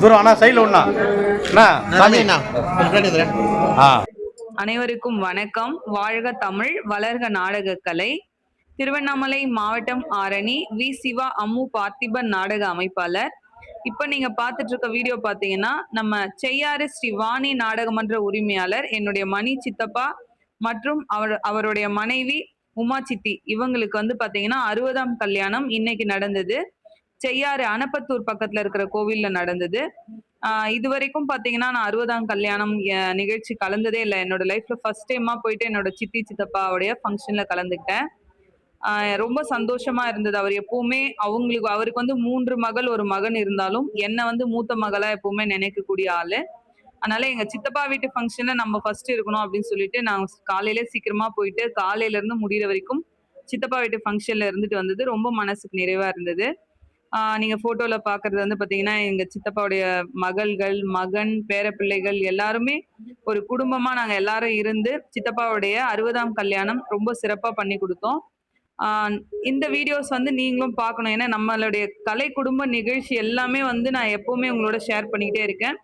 தூரம் அண்ணா சைடில் ஒண்ணா சாமி அனைவருக்கும் வணக்கம். வாழ்க தமிழ், வளர்க நாடகக்கலை. திருவண்ணாமலை மாவட்டம் ஆரணி வி சிவா அம்மு பார்த்திபன் நாடக அமைப்பாளர். இப்ப நீங்க பார்த்துட்டு இருக்க வீடியோ பாத்தீங்கன்னா நம்ம செய்யாறு ஸ்ரீ வாணி நாடகமன்ற உரிமையாளர் என்னுடைய மணி சித்தப்பா மற்றும் அவருடைய மனைவி உமா சித்தி இவங்களுக்கு வந்து பாத்தீங்கன்னா 60ஆம் கல்யாணம் இன்னைக்கு நடந்தது. செய்யாறு அனப்பத்தூர் பக்கத்துல இருக்கிற கோவில்ல நடந்தது. இது வரைக்கும் பாத்தீங்கன்னா நான் 60ஆம் கல்யாணம் நிகழ்ச்சி கலந்ததே இல்லை. என்னோட லைஃப்ல ஃபர்ஸ்ட் டைமா போயிட்டு என்னோட சித்தி சித்தப்பாவுடைய ஃபங்க்ஷன்ல கலந்துக்கிட்டேன். ரொம்ப சந்தோஷமா இருந்தது. அவர் எப்பவுமே அவருக்கு வந்து 3 மகள் 1 மகன் இருந்தாலும் என்ன வந்து மூத்த மகளா எப்பவுமே நினைக்கக்கூடிய ஆளு. அதனால எங்க சித்தப்பா வீட்டு ஃபங்க்ஷன்ல நம்ம ஃபர்ஸ்ட் இருக்கணும் அப்படின்னு சொல்லிட்டு நான் காலையில சீக்கிரமா போயிட்டு காலையில இருந்து முடியிற வரைக்கும் சித்தப்பா வீட்டு ஃபங்க்ஷன்ல இருந்துட்டு வந்தது ரொம்ப மனசுக்கு நிறைவா இருந்தது. நீங்க போட்டோல பாக்குறது வந்து பாத்தீங்கன்னா எங்க சித்தப்பாவுடைய மகள்கள், மகன், பேரப்பிள்ளைகள் எல்லாருமே ஒரு குடும்பமா நாங்க எல்லாரும் இருந்து சித்தப்பாவுடைய 60ஆம் கல்யாணம் ரொம்ப சிறப்பா பண்ணி கொடுத்தோம். இந்த வீடியோஸ் வந்து நீங்களும் பார்க்கணும். ஏன்னா நம்மளுடைய கலை குடும்ப நிகழ்ச்சி எல்லாமே வந்து நான் எப்பவுமே உங்களோட ஷேர் பண்ணிக்கிட்டே இருக்கேன்.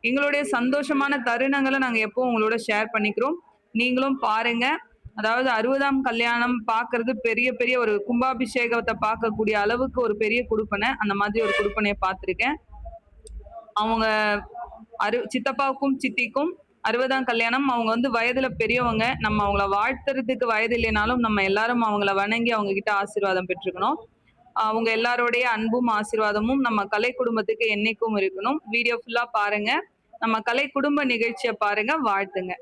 எங்களுடைய சந்தோஷமான தருணங்களை நாங்க எப்பவும் உங்களோட ஷேர் பண்ணிக்கிறோம். நீங்களும் பாருங்க. அதாவது 60ஆம் கல்யாணம் பார்க்கறது பெரிய பெரிய ஒரு கும்பாபிஷேகத்தை பார்க்கக்கூடிய அளவுக்கு ஒரு பெரிய குடுப்பனை. அந்த மாதிரி ஒரு குடுப்பனையை பார்த்திருக்கேன். அவங்க சித்தப்பாவுக்கும் சித்திக்கும் 60ஆம் கல்யாணம். அவங்க வந்து வயதுல பெரியவங்க. நம்ம அவங்கள வாழ்த்துறதுக்கு வயது இல்லைனாலும் நம்ம எல்லாரும் அவங்கள வணங்கி அவங்க கிட்ட ஆசீர்வாதம் பெற்றுக்கணும். அவங்க எல்லாருடைய அன்பும் ஆசீர்வாதமும் நம்ம கலை குடும்பத்துக்கு என்னைக்கும் இருக்கணும். வீடியோ ஃபுல்லா பாருங்க. நம்ம கலை குடும்ப நிகழ்ச்சியை பாருங்க, வாழ்த்துங்க.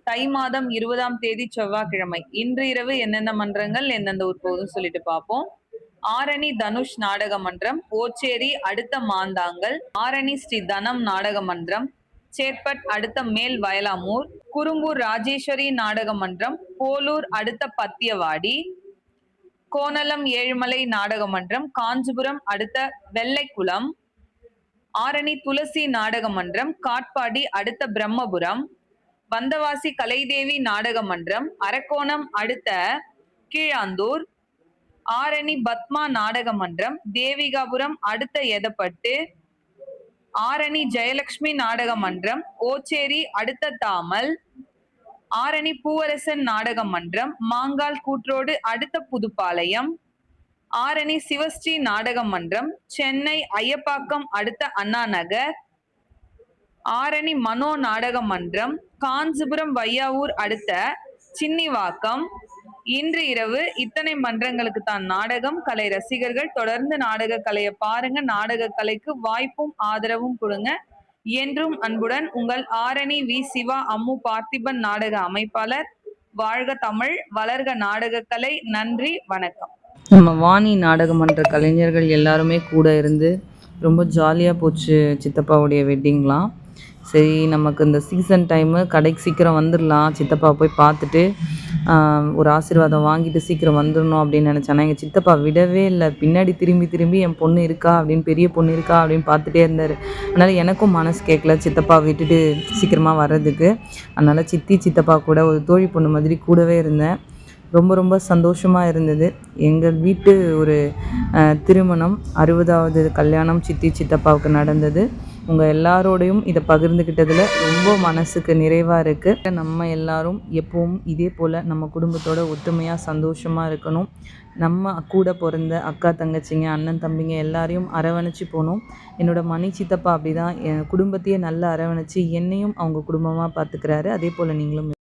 தை மாதம் 20ஆம் தேதி செவ்வாய்க்கிழமை. இன்று இரவு எந்தெந்த மன்றங்கள் எந்தெந்த ஊர் போகுதுன்னு சொல்லிட்டு பார்ப்போம். ஆரணி தனுஷ் நாடக மன்றம், ஓச்சேரி அடுத்த மாந்தாங்கல், ஆரணி ஸ்ரீ தனம் நாடக மன்றம், சேட்பட் அடுத்த மேல் வயலாமூர், குறும்பூர் ராஜேஸ்வரி நாடக மன்றம், போலூர் அடுத்த பத்தியவாடி, கோணலம் ஏழுமலை நாடக மன்றம், காஞ்சிபுரம் அடுத்த வெள்ளைக்குளம், ஆரணி துளசி நாடக மன்றம், காட்பாடி அடுத்த பிரம்மபுரம், வந்தவாசி கலைதேவி நாடக மன்றம், அரக்கோணம் அடுத்த கீழாந்தூர், ஆரணி பத்மா நாடக மன்றம், தேவிகாபுரம் அடுத்த எதப்பட்டு, ஆரணி ஜெயலட்சுமி நாடக மன்றம், ஓச்சேரி அடுத்த தாமல், ஆரணி பூவரசன் நாடக மன்றம், மாங்கால் கூற்றோடு அடுத்த புதுப்பாளையம், ஆரணி சிவஸ்ரீ நாடக மன்றம், சென்னை ஐயப்பாக்கம் அடுத்த அண்ணா நகர், ஆரணி மனோ நாடக மன்றம், காஞ்சிபுரம் வையாவூர் அடுத்த சின்னிவாக்கம். இன்று இரவு இத்தனை மன்றங்களுக்கு தான் நாடகம். கலை ரசிகர்கள் தொடர்ந்து நாடக கலையை பாருங்க. நாடக கலைக்கு வாய்ப்பும் ஆதரவும் கொடுங்க. என்றும் அன்புடன் உங்கள் ஆரணி வி சிவா அம்மு பார்த்திபன் நாடக அமைப்பாளர். வாழ்க தமிழ், வளர்க நாடக கலை. நன்றி, வணக்கம். நம்ம வாணி நாடக மன்ற கலைஞர்கள் எல்லாருமே கூட இருந்து ரொம்ப ஜாலியாக போச்சு சித்தப்பாவுடைய வெட்டிங்லாம். சரி, நமக்கு இந்த சீசன் டைமு கடைக்கு சீக்கிரம் வந்துடலாம், சித்தப்பாவை போய் பார்த்துட்டு ஒரு ஆசீர்வாதம் வாங்கிட்டு சீக்கிரம் வந்துடணும் அப்படின்னு நினச்சேன். ஆனால் எங்கள் சித்தப்பா விடவே இல்லை. பின்னாடி திரும்பி என் பொண்ணு இருக்கா அப்படின்னு, பெரிய பொண்ணு இருக்கா அப்படின்னு பார்த்துட்டே இருந்தார். அதனால் எனக்கும் மனசு கேட்கல சித்தப்பா விட்டுட்டு சீக்கிரமாக வர்றதுக்கு. அதனால் சித்தப்பா கூட ஒரு தோழி பொண்ணு மாதிரி கூடவே இருந்தேன். ரொம்ப சந்தோஷமாக இருந்தது. எங்கள் வீட்டு ஒரு திருமணம் 60வது கல்யாணம் சித்தப்பாவுக்கு நடந்தது. உங்கள் எல்லாரோடையும் இதை பகிர்ந்துக்கிட்டதில் ரொம்ப மனசுக்கு நிறைவாக இருக்குது. நம்ம எல்லாரும் எப்பவும் இதே போல் நம்ம குடும்பத்தோட ஒற்றுமையாக சந்தோஷமாக இருக்கணும். நம்ம கூட பிறந்த அக்கா தங்கச்சிங்க அண்ணன் தம்பிங்க எல்லாரையும் அரவணைச்சி போகணும். என்னோடய மணி சித்தப்பா அப்படி தான் என் குடும்பத்தையே நல்லா அரவணைச்சி என்னையும் அவங்க குடும்பமாக பார்த்துக்கிறாரு. அதே போல் நீங்களும்